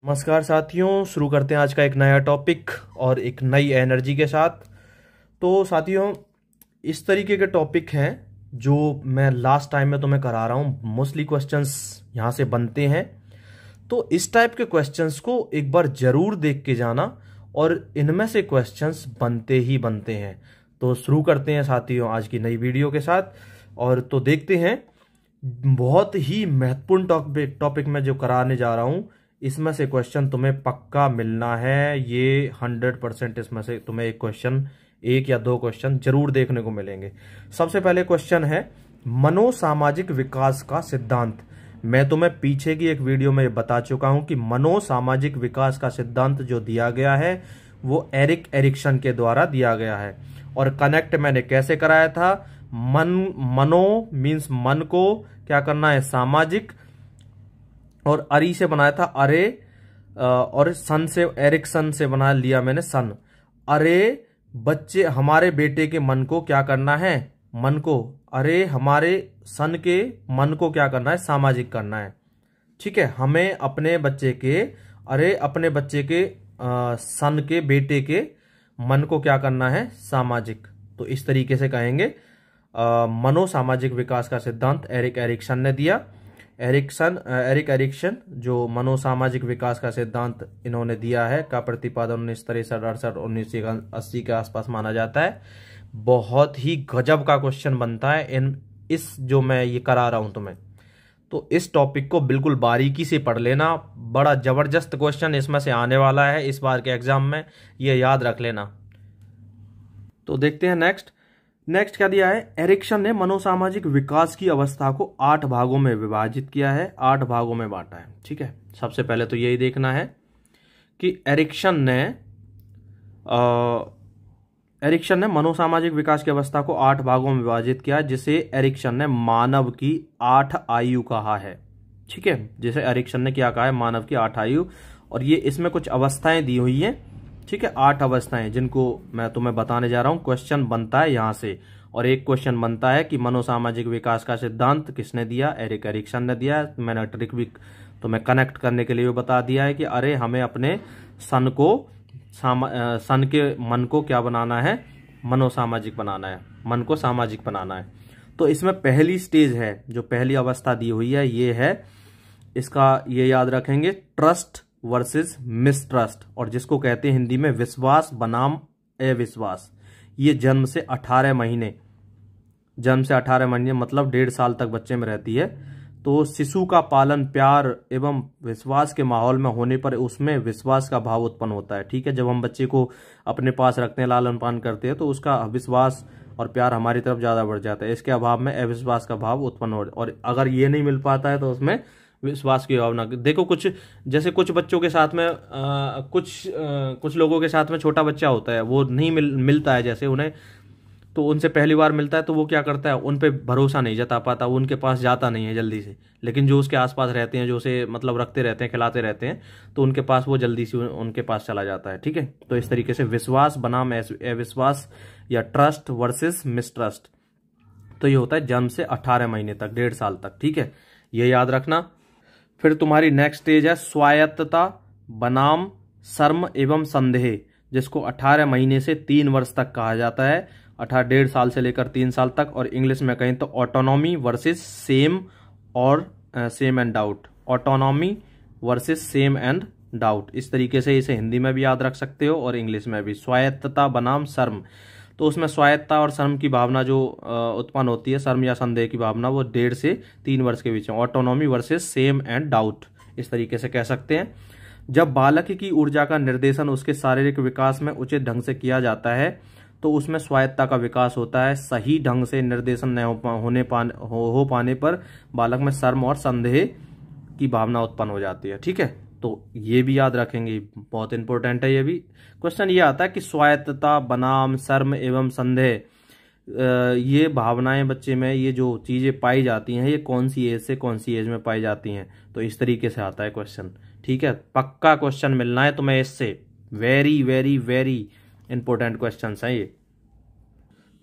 नमस्कार साथियों, शुरू करते हैं आज का एक नया टॉपिक और एक नई एनर्जी के साथ। तो साथियों, इस तरीके के टॉपिक हैं जो मैं लास्ट टाइम में तुम्हें करा रहा हूँ। मोस्टली क्वेश्चंस यहाँ से बनते हैं, तो इस टाइप के क्वेश्चंस को एक बार जरूर देख के जाना और इनमें से क्वेश्चंस बनते ही बनते हैं। तो शुरू करते हैं साथियों आज की नई वीडियो के साथ। और तो देखते हैं, बहुत ही महत्वपूर्ण टॉपिक में जो कराने जा रहा हूँ, इसमें से क्वेश्चन तुम्हें पक्का मिलना है। ये 100% इसमें से तुम्हें एक क्वेश्चन, एक या दो क्वेश्चन जरूर देखने को मिलेंगे। सबसे पहले क्वेश्चन है मनोसामाजिक विकास का सिद्धांत। मैं तुम्हें पीछे की एक वीडियो में बता चुका हूं कि मनोसामाजिक विकास का सिद्धांत जो दिया गया है वो एरिक एरिक्सन के द्वारा दिया गया है। और कनेक्ट मैंने कैसे कराया था? मनो मीन्स मन को क्या करना है, सामाजिक, और अरी से बनाया था अरे, और सन से, एरिक्सन से बना लिया मैंने सन। अरे बच्चे, हमारे बेटे के मन को क्या करना है, मन को, अरे हमारे सन के मन को क्या करना है, सामाजिक करना है। ठीक है, हमें अपने बच्चे के, अरे अपने बच्चे के सन के, बेटे के मन को क्या करना है, सामाजिक। तो इस तरीके से कहेंगे। मनोसामाजिक विकास का सिद्धांत एरिक एरिक्सन ने दिया। एरिक एरिक्सन जो मनोसामाजिक विकास का सिद्धांत इन्होंने दिया है का प्रतिपादन 1963-68 1980 के आसपास माना जाता है। बहुत ही गजब का क्वेश्चन बनता है इस जो मैं ये करा रहा हूं तुम्हें। तो इस टॉपिक को बिल्कुल बारीकी से पढ़ लेना, बड़ा जबरदस्त क्वेश्चन इसमें से आने वाला है इस बार के एग्जाम में, ये याद रख लेना। तो देखते हैं नेक्स्ट क्या दिया है। एरिक्सन ने मनोसामाजिक विकास की अवस्था को 8 भागों में विभाजित किया है, 8 भागों में बांटा है। ठीक है, सबसे पहले तो यही देखना है कि एरिक्सन ने मनोसामाजिक विकास की अवस्था को 8 भागों में विभाजित किया, जिसे एरिक्सन ने मानव की 8 आयु कहा है। ठीक है, जिसे एरिक्सन ने क्या कहा है, मानव की 8 आयु। और ये इसमें कुछ अवस्थाएं दी हुई हैं। ठीक है, 8 अवस्थाएं जिनको मैं तुम्हें बताने जा रहा हूं। क्वेश्चन बनता है यहां से, और एक क्वेश्चन बनता है कि मनोसामाजिक विकास का सिद्धांत किसने दिया, एरिक एरिक्सन ने दिया। मैंने ट्रिक भी तुम्हें कनेक्ट करने के लिए बता दिया है कि अरे हमें अपने सन के मन को क्या बनाना है, मनोसामाजिक बनाना है, मन को सामाजिक बनाना है। तो इसमें पहली स्टेज है, जो पहली अवस्था दी हुई है ये है, इसका ये याद रखेंगे, ट्रस्ट वर्सेस मिसट्रस्ट, और जिसको कहते हैं हिंदी में विश्वास बनाम अविश्वास। ये जन्म से 18 महीने मतलब 1.5 साल तक बच्चे में रहती है। तो शिशु का पालन प्यार एवं विश्वास के माहौल में होने पर उसमें विश्वास का भाव उत्पन्न होता है। ठीक है, जब हम बच्चे को अपने पास रखते हैं, लालन पालन करते हैं, तो उसका विश्वास और प्यार हमारी तरफ ज्यादा बढ़ जाता है। इसके अभाव में अविश्वास का भाव उत्पन्न हो, और अगर ये नहीं मिल पाता है तो उसमें विश्वास की भावना। देखो, जैसे कुछ बच्चों के साथ में कुछ लोगों के साथ में छोटा बच्चा होता है, वो नहीं मिलता है जैसे उन्हें, तो उनसे पहली बार मिलता है तो वो क्या करता है, उन पे भरोसा नहीं जता पाता, वो उनके पास जाता नहीं है जल्दी से। लेकिन जो उसके आसपास रहते हैं, जो उसे मतलब रखते रहते हैं, खिलाते रहते हैं, तो उनके पास वो जल्दी से उनके पास चला जाता है। ठीक है, तो इस तरीके से विश्वास बनाम अविश्वास या ट्रस्ट वर्सेस मिसट्रस्ट। तो ये होता है जन्म से 18 महीने तक, 1.5 साल तक। ठीक है, ये याद रखना। फिर तुम्हारी नेक्स्ट स्टेज है स्वायत्तता बनाम शर्म एवं संदेह, जिसको 18 महीने से 3 वर्ष तक कहा जाता है, 1.5 साल से लेकर 3 साल तक। और इंग्लिश में कहें तो autonomy versus same and doubt, autonomy versus same and doubt. इस तरीके से इसे हिंदी में भी याद रख सकते हो और इंग्लिश में भी। स्वायत्तता बनाम शर्म, तो उसमें स्वायत्तता और शर्म की भावना जो उत्पन्न होती है, शर्म या संदेह की भावना, वो 1.5 से 3 वर्ष के बीच में। Autonomy versus same and doubt, इस तरीके से कह सकते हैं। जब बालक की ऊर्जा का निर्देशन उसके शारीरिक विकास में उचित ढंग से किया जाता है तो उसमें स्वायत्तता का विकास होता है। सही ढंग से निर्देशन न हो पाने पर बालक में शर्म और संदेह की भावना उत्पन्न हो जाती है। ठीक है, तो ये भी याद रखेंगे, बहुत इंपॉर्टेंट है ये भी। क्वेश्चन ये आता है कि स्वायत्तता बनाम शर्म एवं संदेह, ये भावनाएं बच्चे में, ये जो चीजें पाई जाती हैं, ये कौन सी एज से कौन सी एज में पाई जाती हैं। तो इस तरीके से आता है क्वेश्चन। ठीक है, पक्का क्वेश्चन मिलना है तुम्हें इससे, very very very important question है ये।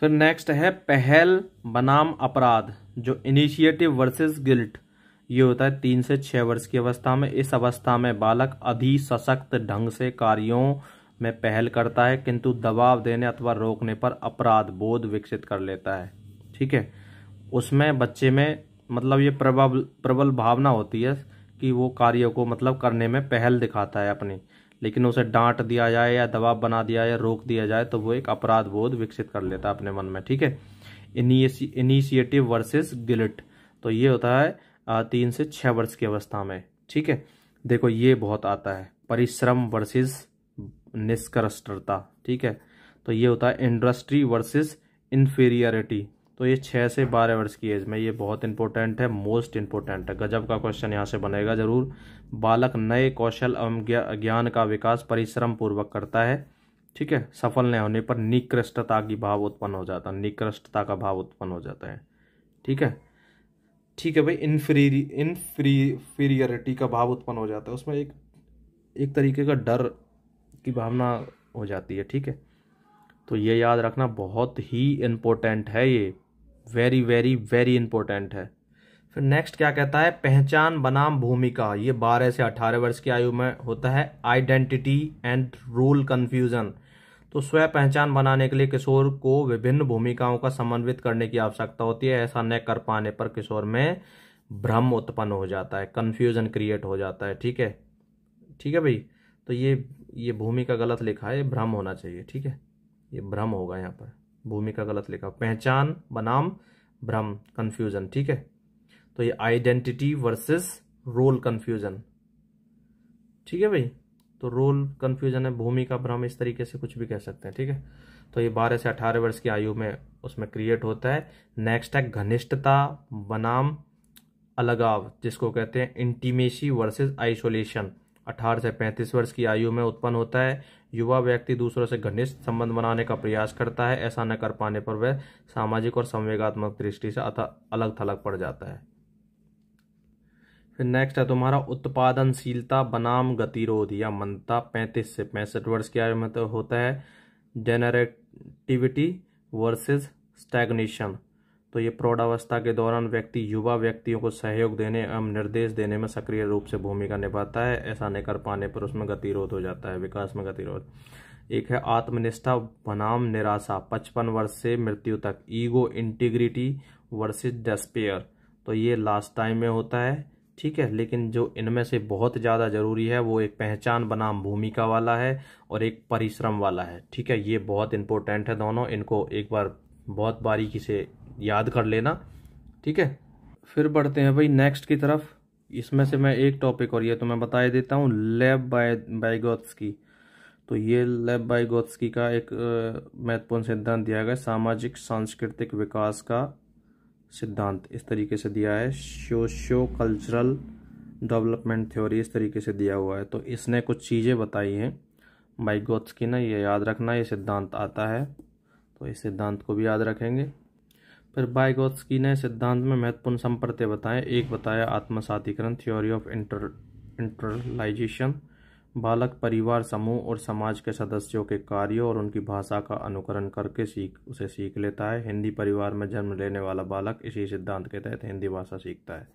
फिर नेक्स्ट है पहल बनाम अपराध, जो इनिशिएटिव वर्सेस गिल्ट। ये होता है 3 से 6 वर्ष की अवस्था में। इस अवस्था में बालक अधिसशक्त ढंग से कार्यों में पहल करता है, किंतु दबाव देने अथवा रोकने पर अपराध बोध विकसित कर लेता है। ठीक है, उसमें बच्चे में मतलब ये प्रबल भावना होती है कि वो कार्य को मतलब करने में पहल दिखाता है अपनी, लेकिन उसे डांट दिया जाए या दबाव बना दिया या रोक दिया जाए तो वो एक अपराध बोध विकसित कर लेता है अपने मन में। ठीक है, इनिशिएटिव वर्सेस गिल्ट, तो ये होता है 3 से 6 वर्ष की अवस्था में। ठीक है, देखो ये बहुत आता है, परिश्रम वर्सेस निष्कर्षता। ठीक है, तो ये होता है इंडस्ट्री वर्सेस इन्फीरियरिटी, तो ये 6 से 12 वर्ष की एज में, ये बहुत इंपॉर्टेंट है, मोस्ट इंपॉर्टेंट है, गजब का क्वेश्चन यहाँ से बनेगा जरूर। बालक नए कौशल एवं ज्ञान का विकास परिश्रम पूर्वक करता है। ठीक है, सफल न होने पर निकृष्टता की भाव उत्पन्न हो जाता है, निकृष्टता का भाव उत्पन्न हो जाता है। ठीक है, ठीक है भाई, इन्फीरियरिटी का भाव उत्पन्न हो जाता है, उसमें एक तरीके का डर की भावना हो जाती है। ठीक है, तो ये याद रखना बहुत ही इम्पोर्टेंट है, ये वेरी वेरी वेरी इंपॉर्टेंट है। फिर नेक्स्ट क्या कहता है, पहचान बनाम भूमिका, ये 12 से 18 वर्ष की आयु में होता है। आइडेंटिटी एंड रोल कंफ्यूजन, तो स्व पहचान बनाने के लिए किशोर को विभिन्न भूमिकाओं का समन्वित करने की आवश्यकता होती है। ऐसा न कर पाने पर किशोर में भ्रम उत्पन्न हो जाता है, कंफ्यूजन क्रिएट हो जाता है। ठीक है, ठीक है भाई, तो ये भूमिका गलत लिखा है, भ्रम होना चाहिए। ठीक है, ये भ्रम होगा यहाँ पर, भूमिका गलत लिखा, पहचान बनाम भ्रम, कंफ्यूजन। ठीक है, तो ये आइडेंटिटी वर्सेस रोल कंफ्यूजन। ठीक है भाई, तो रोल कंफ्यूजन है, भूमिका भ्रम, इस तरीके से कुछ भी कह सकते हैं। ठीक है, तो ये 12 से 18 वर्ष की आयु में उसमें क्रिएट होता है। नेक्स्ट है घनिष्ठता बनाम अलगाव, जिसको कहते हैं इंटीमेसी वर्सेस आइसोलेशन, 18 से 35 वर्ष की आयु में उत्पन्न होता है। युवा व्यक्ति दूसरों से घनिष्ठ संबंध बनाने का प्रयास करता है, ऐसा न कर पाने पर वह सामाजिक और संवेगात्मक दृष्टि से अलग थलग पड़ जाता है। फिर नेक्स्ट है तुम्हारा उत्पादनशीलता बनाम गतिरोध या मंदता, 35 से 65 वर्ष की आयु में तो होता है। जेनरेटिविटी वर्सेस स्टैग्नेशन, तो ये प्रौढ़ावस्था के दौरान व्यक्ति युवा व्यक्तियों को सहयोग देने एवं निर्देश देने में सक्रिय रूप से भूमिका निभाता है, ऐसा नहीं कर पाने पर उसमें गतिरोध हो जाता है, विकास में गतिरोध। एक है आत्मनिष्ठा बनाम निराशा, 55 वर्ष से मृत्यु तक। ईगो इंटीग्रिटी वर्सेस डेस्पेयर, तो ये लास्ट टाइम में होता है। ठीक है, लेकिन जो इनमें से बहुत ज़्यादा जरूरी है वो एक पहचान बनाम भूमिका वाला है और एक परिश्रम वाला है। ठीक है, ये बहुत इंपॉर्टेंट है दोनों, इनको एक बार बहुत बारीकी से याद कर लेना। ठीक है, फिर बढ़ते हैं भाई नेक्स्ट की तरफ। इसमें से मैं एक टॉपिक और ये तो मैं बता देता हूँ, लेव वाइगोत्स्की। तो ये लेव वाइगोत्स्की का एक महत्वपूर्ण सिद्धांत दिया गया, सामाजिक सांस्कृतिक विकास का सिद्धांत, इस तरीके से दिया है। सोशियो कल्चरल डेवलपमेंट थ्योरी, इस तरीके से दिया हुआ है। तो इसने कुछ चीज़ें बताई हैं वाइगोत्स्की ने, ये याद रखना, ये सिद्धांत आता है, तो इस सिद्धांत को भी याद रखेंगे। फिर वाइगोत्स्की ने सिद्धांत में महत्वपूर्ण संप्रत्यय बताए। एक बताया आत्मसातीकरण, थ्योरी ऑफ इंटरलाइजेशन, बालक परिवार समूह और समाज के सदस्यों के कार्यों और उनकी भाषा का अनुकरण करके उसे सीख लेता है। हिंदी परिवार में जन्म लेने वाला बालक इसी सिद्धांत के तहत हिंदी भाषा सीखता है।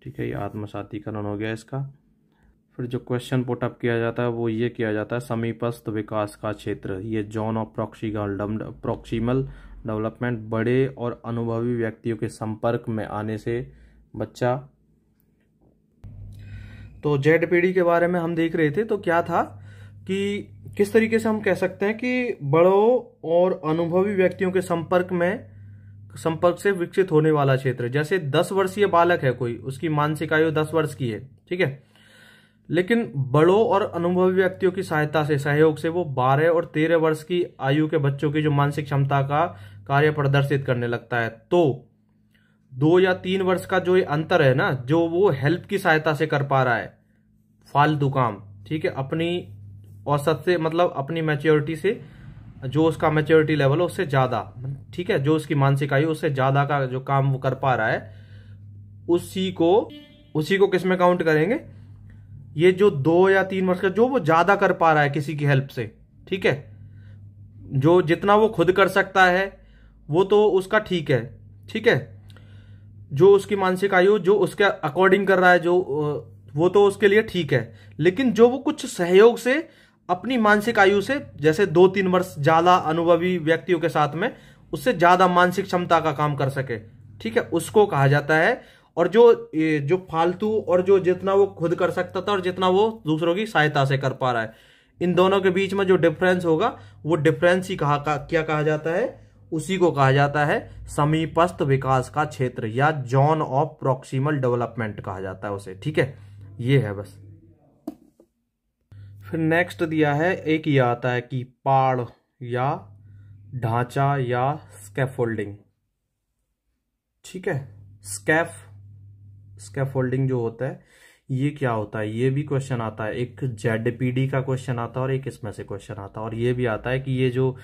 ठीक है, ये आत्मसातीकरण हो गया इसका। फिर जो क्वेश्चन पुटअप किया जाता है वो ये किया जाता है, समीपस्थ विकास का क्षेत्र, ये जोन ऑफ प्रॉक्सिमल डेवलपमेंट, बड़े और अनुभवी व्यक्तियों के संपर्क में आने से बच्चा। तो जेडपीडी के बारे में हम देख रहे थे, तो क्या था कि किस तरीके से हम कह सकते हैं कि बड़ों और अनुभवी व्यक्तियों के संपर्क से विकसित होने वाला क्षेत्र। जैसे 10 वर्षीय बालक है कोई, उसकी मानसिक आयु 10 वर्ष की है। ठीक है, लेकिन बड़ों और अनुभवी व्यक्तियों की सहायता से, सहयोग से वो 12 और 13 वर्ष की आयु के बच्चों की जो मानसिक क्षमता का कार्य प्रदर्शित करने लगता है। तो 2 या 3 वर्ष का जो ये अंतर है ना, जो वो हेल्प की सहायता से कर पा रहा है फालतू काम। ठीक है, अपनी औसत से मतलब अपनी मैच्योरिटी से, जो उसका मैच्योरिटी लेवल है उससे ज्यादा, ठीक है, जो उसकी मानसिक आयु उससे ज्यादा का जो काम वो कर पा रहा है, उसी को किस में काउंट करेंगे, ये जो 2 या 3 वर्ष का जो वो ज्यादा कर पा रहा है किसी की हेल्प से। ठीक है, जो जितना वो खुद कर सकता है वो तो उसका ठीक है। ठीक है, जो उसकी मानसिक आयु जो उसके अकॉर्डिंग कर रहा है, जो वो तो उसके लिए ठीक है, लेकिन जो वो कुछ सहयोग से अपनी मानसिक आयु से, जैसे 2-3 वर्ष ज्यादा अनुभवी व्यक्तियों के साथ में उससे ज्यादा मानसिक क्षमता का काम कर सके, ठीक है, उसको कहा जाता है। और जो फालतू और जो जितना वो खुद कर सकता था और जितना वो दूसरों की सहायता से कर पा रहा है, इन दोनों के बीच में जो डिफरेंस होगा वो डिफरेंस ही क्या कहा जाता है, उसी को कहा जाता है समीपस्थ विकास का क्षेत्र या जोन ऑफ प्रॉक्सिमल डेवलपमेंट कहा जाता है उसे, ठीक है। ये है बस। फिर नेक्स्ट दिया है, एक ये आता है कि पाड़ या ढांचा या स्कैफोल्डिंग, ठीक है। स्कैफोल्डिंग जो होता है ये क्या होता है, ये भी क्वेश्चन आता है। एक जेडपीडी का क्वेश्चन आता है और एक इसमें से क्वेश्चन आता है। और ये भी आता है कि ये जो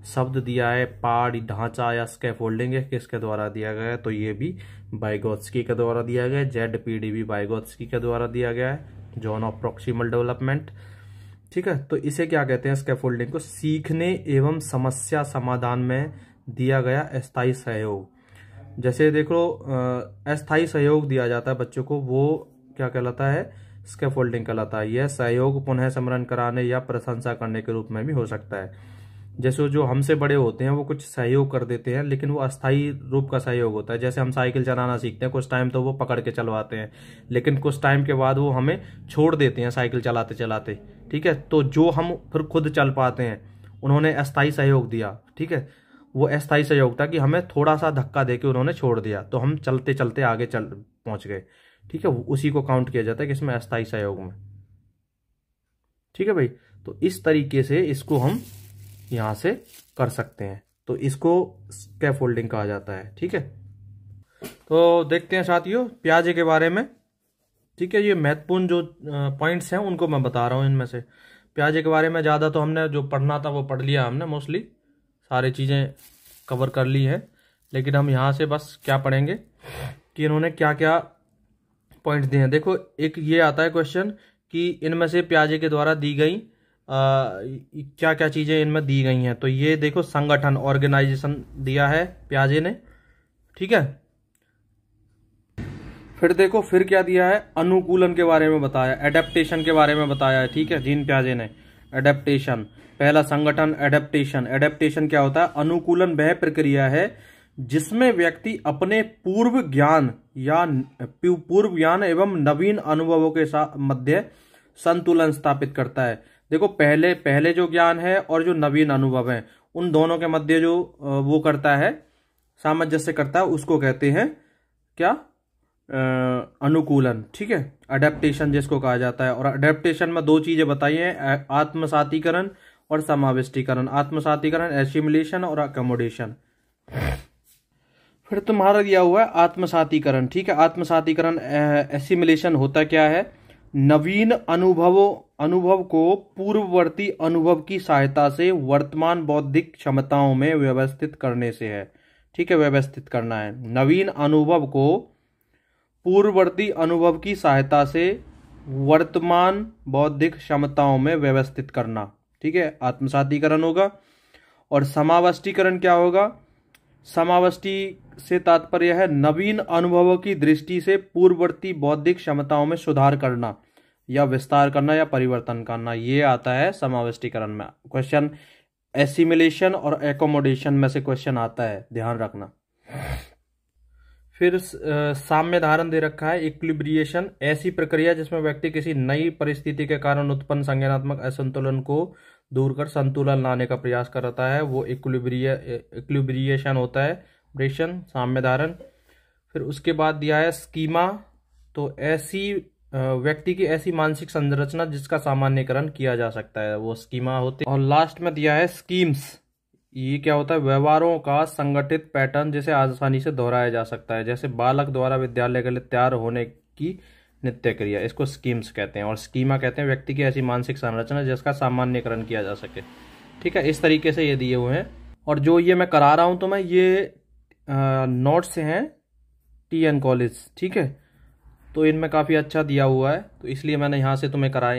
शब्द दिया है पाड़, ढांचा या स्कैफोल्डिंग है, किसके द्वारा दिया गया है, तो ये भी वाइगोत्स्की के द्वारा दिया गया है। जेडपीडी भी वाइगोत्स्की के द्वारा दिया गया है, जोन ऑफ प्रॉक्सिमल डेवलपमेंट, ठीक है। तो इसे क्या कहते हैं, स्कैफोल्डिंग को सीखने एवं समस्या समाधान में दिया गया अस्थायी सहयोग। जैसे देखो अस्थायी सहयोग दिया जाता है बच्चों को, वो क्या कहलाता है, स्कैफोल्डिंग कहलाता है। यह सहयोग पुनः स्मरण कराने या प्रशंसा करने के रूप में भी हो सकता है। जैसे जो हमसे बड़े होते हैं वो कुछ सहयोग कर देते हैं, लेकिन वो अस्थायी रूप का सहयोग होता है। जैसे हम साइकिल चलाना सीखते हैं, कुछ टाइम तो वो पकड़ के चलवाते हैं, लेकिन कुछ टाइम के बाद वो हमें छोड़ देते हैं साइकिल चलाते चलाते, ठीक है। तो जो हम फिर खुद चल पाते हैं, उन्होंने अस्थायी सहयोग दिया, ठीक है। वो अस्थायी सहयोग था कि हमें थोड़ा सा धक्का देके उन्होंने छोड़ दिया, तो हम चलते चलते आगे पहुंच गए, ठीक है। उसी को काउंट किया जाता है किसमें, अस्थायी सहयोग में, ठीक है भाई। तो इस तरीके से इसको हम यहां से कर सकते हैं, तो इसको स्कैफोल्डिंग कहा जाता है, ठीक है। तो देखते हैं साथियों प्याजे के बारे में, ठीक है। ये महत्वपूर्ण जो पॉइंट्स हैं उनको मैं बता रहा हूं। इनमें से प्याजे के बारे में ज़्यादा तो हमने जो पढ़ना था वो पढ़ लिया हमने, मोस्टली सारी चीज़ें कवर कर ली है। लेकिन हम यहाँ से बस क्या पढ़ेंगे कि इन्होंने क्या क्या पॉइंट्स दिए हैं। देखो एक ये आता है क्वेश्चन कि इनमें से प्याजे के द्वारा दी गई क्या क्या चीज़ें इनमें दी गई हैं। तो ये देखो संगठन, ऑर्गेनाइजेशन दिया है प्याजे ने, ठीक है। फिर देखो फिर क्या दिया है, अनुकूलन के बारे में बताया, एडेप्टेशन के बारे में बताया है, ठीक है, जीन प्याजे ने। एडेप्टेशन, पहला संगठन एडेप्टेशन। एडेप्टेशन क्या होता है, अनुकूलन वह प्रक्रिया है जिसमें व्यक्ति अपने पूर्व ज्ञान एवं नवीन अनुभवों के साथ मध्य संतुलन स्थापित करता है। देखो पहले जो ज्ञान है और जो नवीन अनुभव है, उन दोनों के मध्य जो वो करता है, सामंजस्य करता है, उसको कहते हैं क्या, अनुकूलन, ठीक है। अडेप्टेशन जिसको कहा जाता है। और अडेप्टेशन में दो चीजें बताई हैं, आत्मसातीकरण और समाविष्टीकरण। आत्मसातीकरण एसिमिलेशन और अकोमोडेशन। फिर तुम्हारा दिया हुआ है आत्मसातीकरण, ठीक है। आत्मसातीकरण एसिमिलेशन होता क्या है, नवीन अनुभव को पूर्ववर्ती अनुभव की सहायता से वर्तमान बौद्धिक क्षमताओं में व्यवस्थित करने से है, ठीक है। व्यवस्थित करना है नवीन अनुभव को पूर्ववर्ती अनुभव की सहायता से वर्तमान बौद्धिक क्षमताओं में व्यवस्थित करना, ठीक है, आत्मसातीकरण होगा। और समावष्टीकरण क्या होगा, समावष्टि से तात्पर्य है नवीन अनुभवों की दृष्टि से पूर्ववर्ती बौद्धिक क्षमताओं में सुधार करना या विस्तार करना या परिवर्तन करना, ये आता है समावष्टीकरण में। क्वेश्चन एसिमिलेशन और एकोमोडेशन में से क्वेश्चन आता है, ध्यान रखना। फिर साम्य धारण दे रखा है, इक्विलिब्रिएशन, ऐसी प्रक्रिया जिसमें व्यक्ति किसी नई परिस्थिति के कारण उत्पन्न संज्ञानात्मक असंतुलन को दूर कर संतुलन लाने का प्रयास करता है, वो इक्विलिब्रिएशन होता है, ब्रेशन, साम्य धारण। फिर उसके बाद दिया है स्कीमा, तो ऐसी व्यक्ति की ऐसी मानसिक संरचना जिसका सामान्यकरण किया जा सकता है, वो स्कीमा होते। और लास्ट में दिया है स्कीम्स, ये क्या होता है, व्यवहारों का संगठित पैटर्न जिसे आसानी से दोहराया जा सकता है, जैसे बालक द्वारा विद्यालय के लिए तैयार होने की नित्य क्रिया, इसको स्कीम्स कहते हैं। और स्कीमा कहते हैं व्यक्ति की ऐसी मानसिक संरचना जिसका सामान्यकरण किया जा सके, ठीक है। इस तरीके से ये दिए हुए हैं। और जो ये मैं करा रहा हूं तो मैं ये नोट्स से हैं TN कॉलेज, ठीक है। तो इनमें काफ़ी अच्छा दिया हुआ है, तो इसलिए मैंने यहाँ से तुम्हें कराए।